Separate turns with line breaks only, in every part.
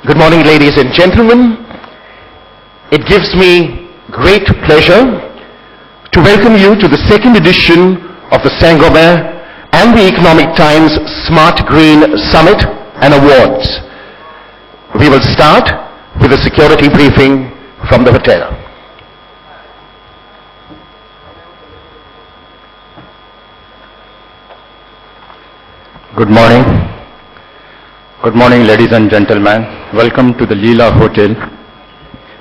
Good morning, ladies and gentlemen. It gives me great pleasure to welcome you to the second edition of the Saint-Gobain and the Economic Times Smart Green Summit and Awards. We will start with a security briefing from the hotel.
Good morning. Good morning, ladies and gentlemen. Welcome to the Leela Hotel.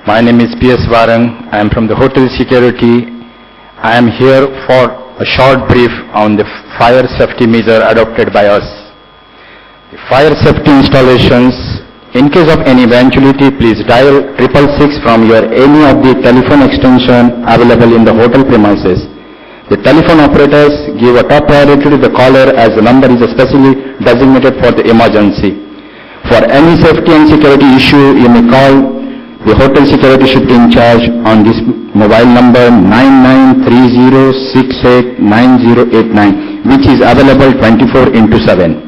My name is P.S. Varang. I am from the hotel security. I am here for a short brief on the fire safety measure adopted by us. The fire safety installations. In case of any eventuality, please dial 666 from your any of the telephone extension available in the hotel premises. The telephone operators give a top priority to the caller as the number is especially designated for the emergency. For any safety and security issue, you may call the hotel security shift in charge on this mobile number 9930689089, which is available 24/7.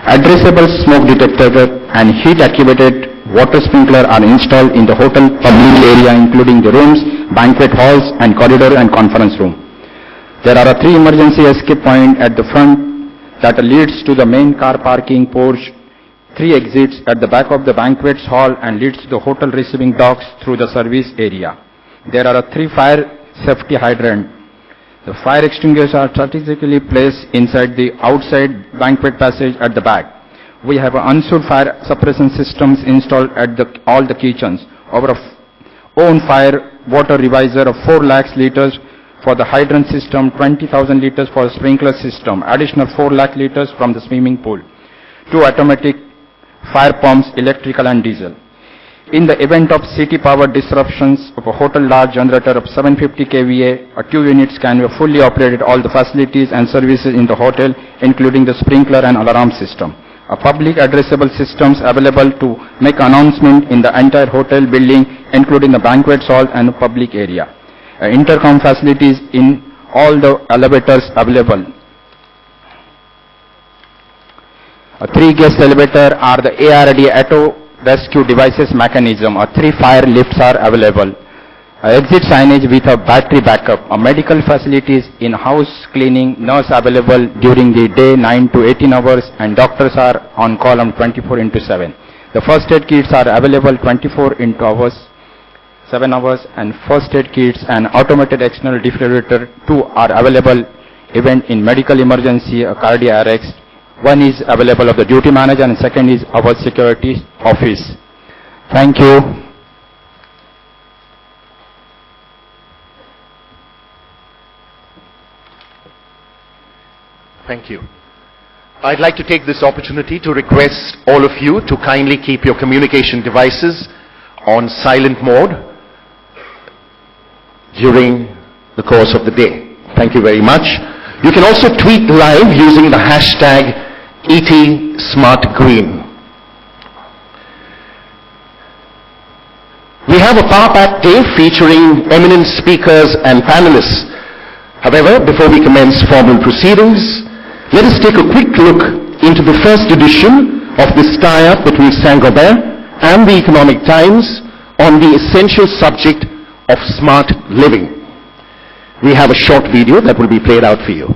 Addressable smoke detector and heat activated water sprinkler are installed in the hotel public area, including the rooms, banquet halls, and corridor and conference room. There are 3 emergency escape points at the front that leads to the main car parking porch, 3 exits at the back of the banquets hall and leads to the hotel receiving docks through the service area. There are 3 fire safety hydrants. The fire extinguishers are strategically placed inside the outside banquet passage at the back. We have unsold fire suppression systems installed at all the kitchens. Our own fire water revisor of 4 lakh liters for the hydrant system, 20,000 liters for the sprinkler system, additional 4 lakh liters from the swimming pool, 2 automatic fire pumps, electrical and diesel. In the event of city power disruptions of a hotel large generator of 750 kVA, 2 units can be fully operated all the facilities and services in the hotel, including the sprinkler and alarm system. A public addressable systems available to make announcement in the entire hotel building, including the banquet hall and public area. Intercom facilities in all the elevators available. 3 guest elevator are the ARD auto rescue devices mechanism. 3 fire lifts are available. Exit signage with a battery backup. Medical facilities in house cleaning, nurse available during the day 9 to 18 hours, and doctors are on call on 24/7. The first aid kits are available 7 hours, and first aid kits and automated external defibrillator 2 are available even in medical emergency, cardiac arrest. 1 is available of the duty manager and 2nd is our security office. Thank you.
Thank you. I'd like to take this opportunity to request all of you to kindly keep your communication devices on silent mode during the course of the day. Thank you very much. You can also tweet live using the hashtag #ETSmartGreen. We have a power-packed day featuring eminent speakers and panelists. However, before we commence formal proceedings, let us take a quick look into the first edition of this tie-up between Saint-Gobain and the Economic Times on the essential subject of smart living. We have a short video that will be played out for you.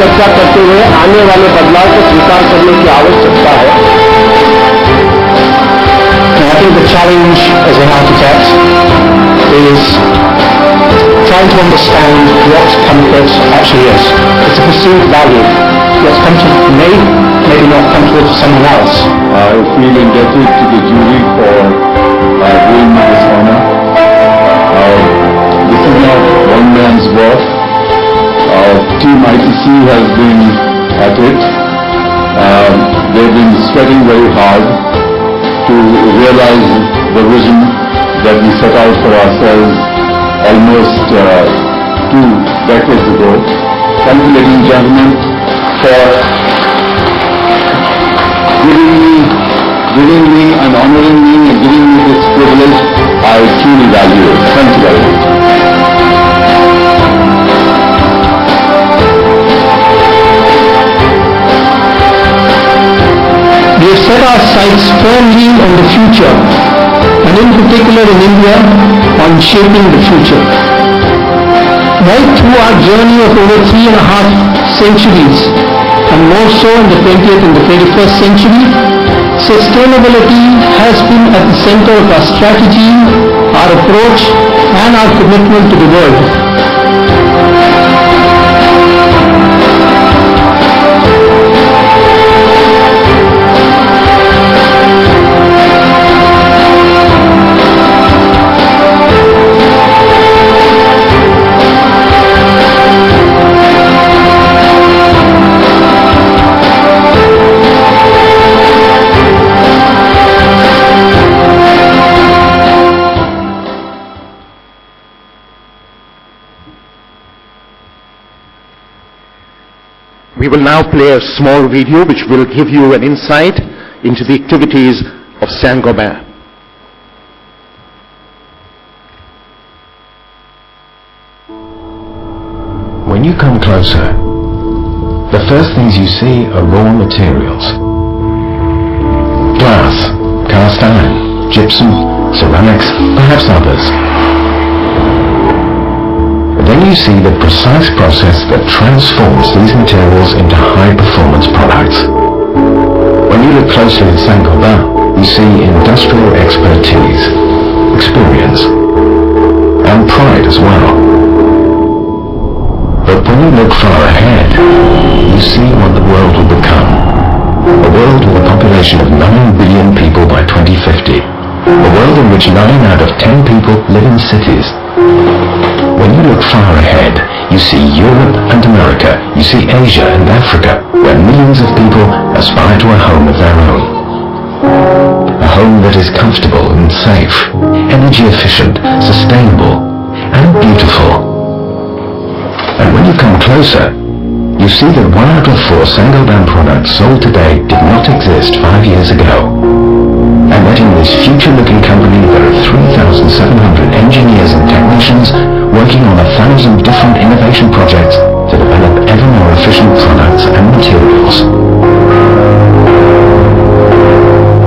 चर्चा करते हुए आने वाले बदलाव को
स्वीकार करने की आवश्यकता है.
I think the challenge as an architect is trying to understand what comfort actually is. It's a perceived value. What's comfort for me may be not comfortable for someone else.
I feel indebted to the jury for doing me this honor. This is not one man's work. Team ICC has been at it. They've been sweating very hard to realize the vision that we set out for ourselves almost 2 decades ago. Thank you, ladies and gentlemen, for giving me and honoring me and giving me this privilege. I truly value it. Thank you very much.
We have set our sights firmly on the future, and in particular in India, on shaping the future. Right through our journey of over 3.5 centuries, and more so in the 20th and the 21st century, sustainability has been at the center of our strategy, our approach, and our commitment to the world.
We will now play a small video which will give you an insight into the activities of Saint-Gobain.
When you come closer, the first things you see are raw materials. Glass, cast iron, gypsum, ceramics, perhaps others. Then you see the precise process that transforms these materials into high-performance products. When you look closely at Saint-Gobain, you see industrial expertise, experience, and pride as well. But when you look far ahead, you see what the world will become. A world with a population of 9 billion people by 2050. A world in which 9 out of 10 people live in cities. When you look far ahead, you see Europe and America, you see Asia and Africa, where millions of people aspire to a home of their own. A home that is comfortable and safe, energy efficient, sustainable, and beautiful. And when you come closer, you see that 1 out of 4 Saint-Gobain products sold today did not exist 5 years ago. And that in this future-looking company there are 3,700 engineers and technicians working on 1,000 different innovation projects to develop ever more efficient products and materials.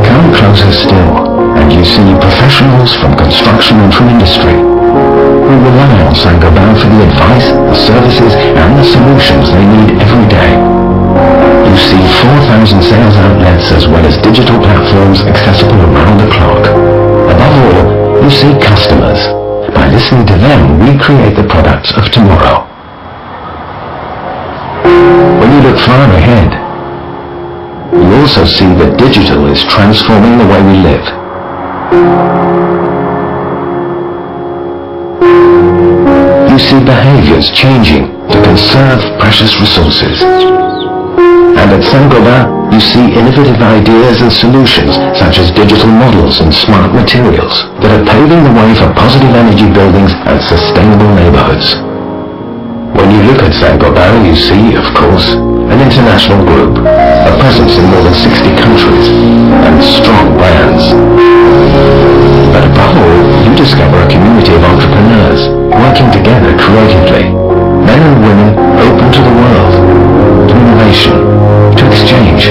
Come closer still, and you see professionals from construction and from industry who rely on Saint-Gobain for the advice, the services, and the solutions they need every day. You see 4,000 sales outlets as well as digital platforms accessible around the clock. Above all, you see customers. By listening to them, we create the products of tomorrow. When you look far ahead, you also see that digital is transforming the way we live. You see behaviors changing to conserve precious resources. And at Saint-Gobain, you see innovative ideas and solutions such as digital models and smart materials that are paving the way for positive energy buildings and sustainable neighborhoods. When you look at Saint-Gobain, you see, of course, an international group, a presence in more than 60 countries, and strong brands. But above all, you discover a community of entrepreneurs working together creatively, men and women open to the world, to innovation, to exchange.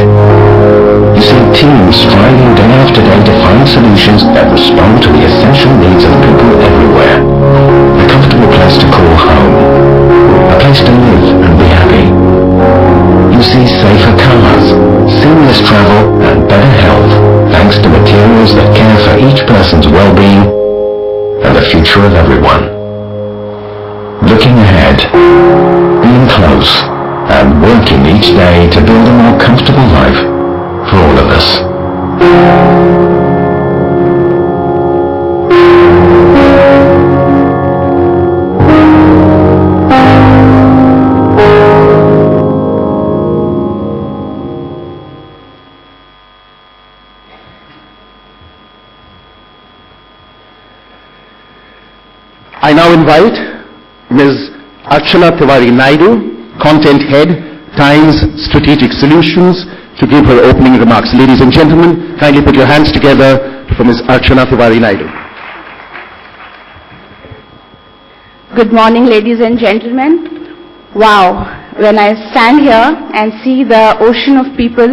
You see teams striving day after day to find solutions that respond to the essential needs of people everywhere. A comfortable place to call home. A place to live and be happy. You see safer cars, seamless travel, and better health, thanks to materials that care for each person's well-being and the future of everyone. Looking ahead, being close, and working each day to build a more comfortable life for all of us.
I now invite Ms. Archana Tiwari Nayudu, Content Head, Times Strategic Solutions, to give her opening remarks. Ladies and gentlemen, kindly put your hands together for Ms. Archana Tiwari Nayudu.
Good morning, ladies and gentlemen. Wow, when I stand here and see the ocean of people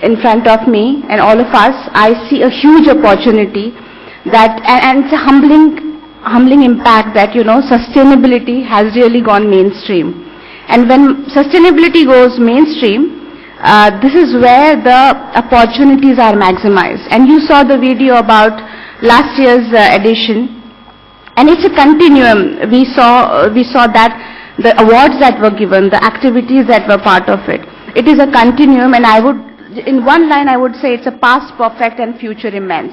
in front of me and all of us, I see a huge opportunity that, and it's a humbling impact that, sustainability has really gone mainstream. And when sustainability goes mainstream, this is where the opportunities are maximized. And you saw the video about last year's edition, and it's a continuum. We saw that the awards that were given, the activities that were part of it. It is a continuum, and in one line I would say it's a past perfect and future immense.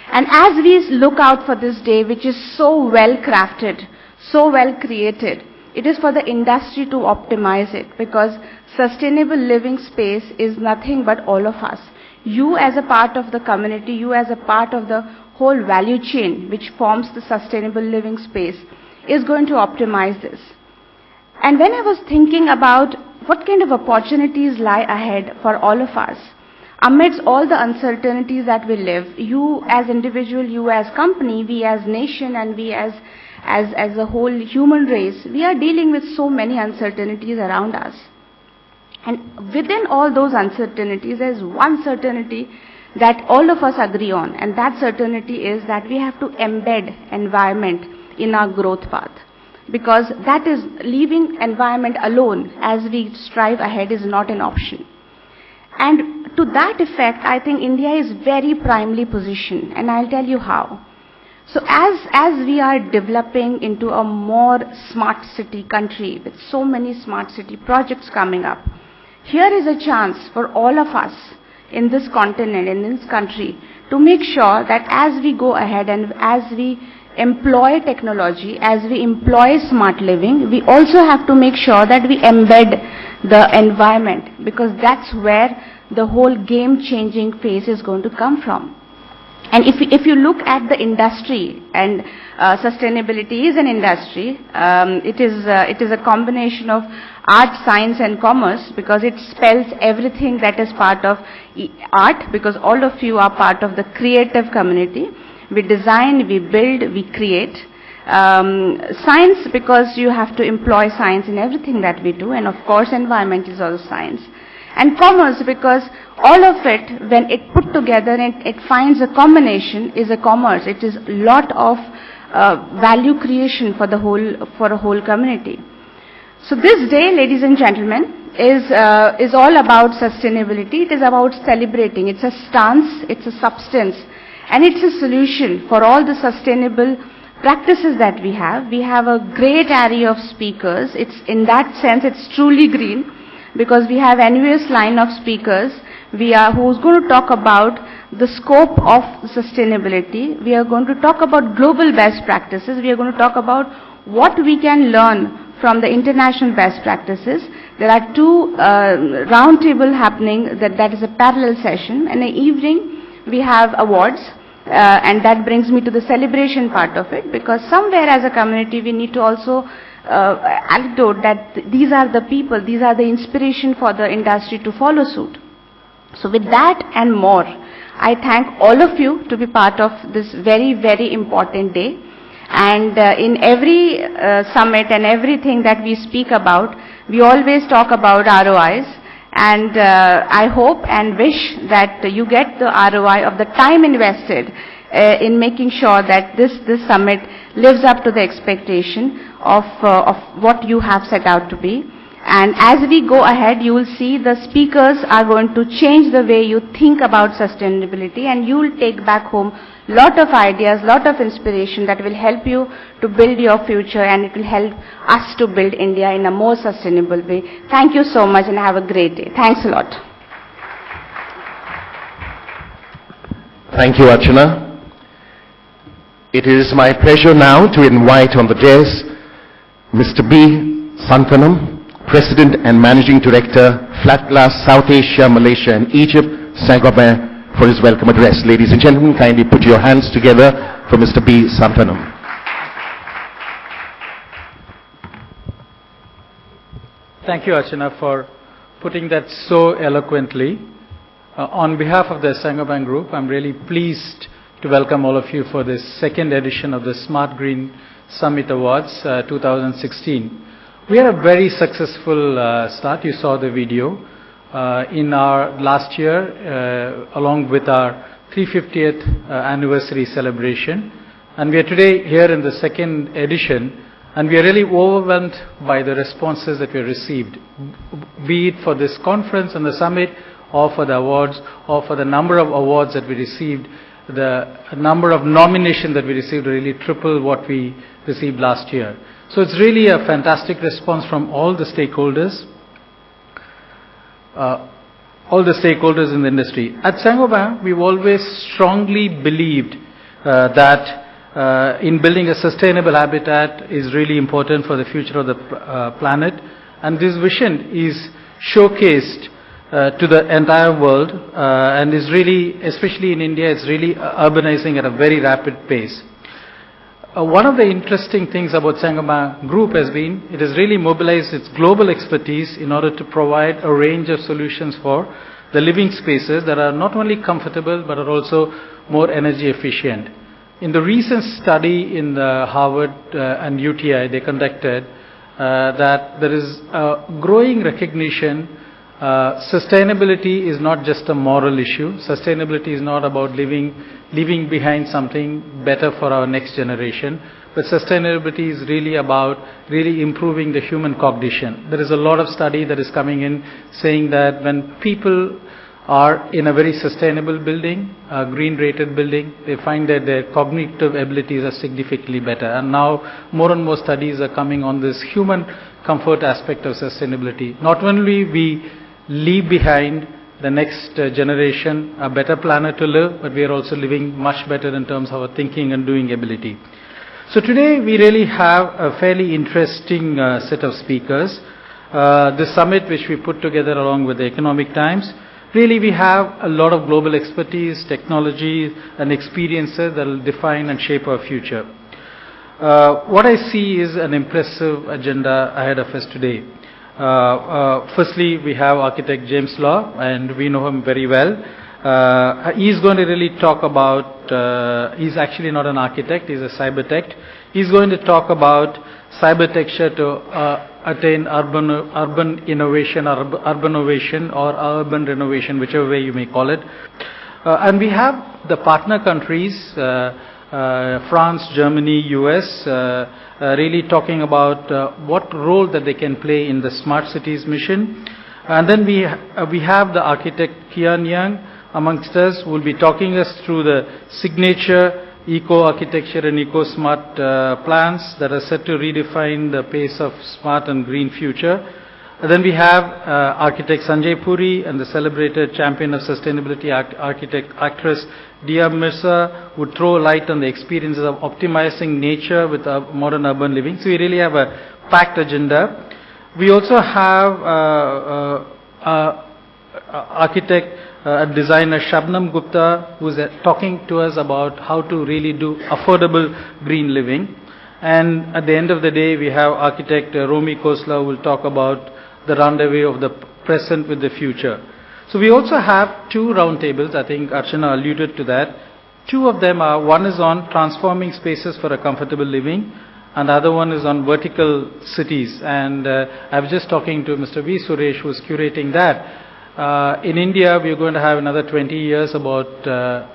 And as we look out for this day, which is so well crafted, so well created, it is for the industry to optimize it, because sustainable living space is nothing but all of us. You as a part of the community, you as a part of the whole value chain which forms the sustainable living space is going to optimize this. And when I was thinking about what kind of opportunities lie ahead for all of us, amidst all the uncertainties that we live, you as individual, you as company, we as nation, and we as a whole human race, we are dealing with so many uncertainties around us. And within all those uncertainties, there is one certainty that all of us agree on, and that certainty is that we have to embed environment in our growth path, because that is leaving environment alone as we strive ahead is not an option. And to that effect, I think India is very primely positioned, and I'll tell you how. So as we are developing into a more smart city country with so many smart city projects coming up, here is a chance for all of us in this continent, in this country, to make sure that as we go ahead and as we employ technology, as we employ smart living, we also have to make sure that we embed the environment, because that's where the whole game-changing phase is going to come from. And if you look at the industry, and sustainability is an industry, it is a combination of art, science and commerce, because it spells everything that is part of art, because all of you are part of the creative community. We design, we build, we create. Science, because you have to employ science in everything that we do, and of course environment is also science. And commerce, because all of it, when it put together and it finds a combination, is a commerce. It is a lot of value creation for a whole community. So this day, ladies and gentlemen, is all about sustainability. It is about celebrating. It's a stance, it's a substance, and it's a solution for all the sustainable practices that we have. We have a great array of speakers. It's in that sense, it's truly green, because we have envious line of speakers who's going to talk about the scope of sustainability. We are going to talk about global best practices. We are going to talk about what we can learn from the international best practices. There are two roundtable happening, that is a parallel session, and in the evening we have awards, and that brings me to the celebration part of it, because somewhere as a community we need to also anecdote that these are the people, these are the inspiration for the industry to follow suit. So with that and more, I thank all of you to be part of this very, very important day. And in every summit and everything that we speak about, we always talk about ROIs. And I hope and wish that you get the ROI of the time invested in making sure that this summit lives up to the expectation of what you have set out to be. And as we go ahead, you will see the speakers are going to change the way you think about sustainability, and you will take back home lot of ideas, lot of inspiration that will help you to build your future, and it will help us to build India in a more sustainable way. Thank you so much and have a great day. Thanks a lot.
Thank you, Archana. It is my pleasure now to invite on the dais Mr. B. Santhanam, President and Managing Director, Flat Glass South Asia, Malaysia and Egypt, Saint-Gobain, for his welcome address. Ladies and gentlemen, kindly put your hands together for Mr. B. Santhanam.
Thank you, Archana, for putting that so eloquently. On behalf of the Saint-Gobain Group, I'm really pleased to welcome all of you for this second edition of the Smart Green Summit Awards 2016. We had a very successful start. You saw the video in our last year along with our 350th anniversary celebration, and we are today here in the second edition, and we are really overwhelmed by the responses that we received, be it for this conference and the summit or for the awards or for the number of awards that we received. The number of nominations that we received really triple what we received last year. So it's really a fantastic response from all the stakeholders in the industry. At Saint-Gobain, we've always strongly believed that in building a sustainable habitat is really important for the future of the planet, and this vision is showcased to the entire world and is really, especially in India, it's really urbanizing at a very rapid pace. One of the interesting things about Saint-Gobain Group has been, it has really mobilized its global expertise in order to provide a range of solutions for the living spaces that are not only comfortable but are also more energy efficient. In the recent study in the Harvard and UTI they conducted, that there is a growing recognition sustainability is not just a moral issue. Sustainability is not about leaving behind something better for our next generation, but sustainability is really about really improving the human cognition. There is a lot of study that is coming in saying that when people are in a very sustainable building, a green rated building, they find that their cognitive abilities are significantly better. And now more and more studies are coming on this human comfort aspect of sustainability. Not only we leave behind the next generation a better planet to live, but we are also living much better in terms of our thinking and doing ability. So today we really have a fairly interesting set of speakers. This summit which we put together along with the Economic Times, really we have a lot of global expertise, technology and experiences that will define and shape our future. What I see is an impressive agenda ahead of us today. Firstly, we have architect James Law, and we know him very well. He's going to really talk about, he's actually not an architect, he's a cybertech. He's going to talk about cybertecture to attain urban innovation or urbanovation or urban renovation, whichever way you may call it. And we have the partner countries, France, Germany, US, really talking about what role that they can play in the smart cities mission. And then we have the architect Kian Yang amongst us, who will be talking us through the signature eco-architecture and eco-smart plans that are set to redefine the pace of smart and green future. And then we have architect Sanjay Puri and the celebrated champion of sustainability architect actress Dia Mirza would throw light on the experiences of optimizing nature with modern urban living. So we really have a packed agenda. We also have architect and designer Shabnam Gupta, who is talking to us about how to really do affordable green living. And at the end of the day, we have architect Romy Khosla, who will talk about the rendezvous of the present with the future. So we also have two roundtables. I think Archana alluded to that. Two of them are, one is on transforming spaces for a comfortable living, and the other one is on vertical cities. And I was just talking to Mr. V. Suresh, who is curating that. In India, we are going to have another 20 years about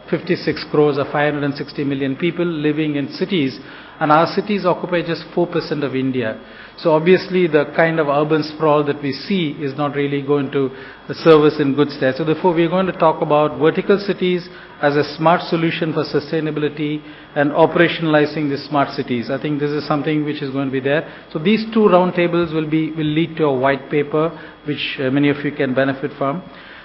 56 crores or 560 million people living in cities. and our cities occupy just 4% of India. So obviously the kind of urban sprawl that we see is not really going to serve us in good stead. So therefore we are going to talk about vertical cities as a smart solution for sustainability and operationalizing the smart cities. I think this is something which is going to be there. So these two roundtables will lead to a white paper which many of you can benefit from.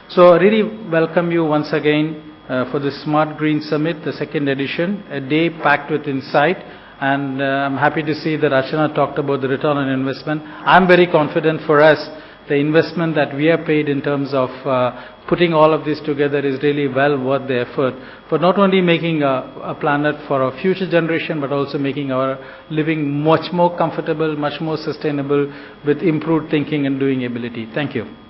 So I really welcome you once again for the Smart Green Summit, the second edition, a day packed with insight. And I'm happy to see that Archana talked about the return on investment. I'm very confident for us, the investment that we have paid in terms of putting all of this together is really well worth the effort for not only making a planet for our future generation, but also making our living much more comfortable, much more sustainable with improved thinking and doing ability. Thank you.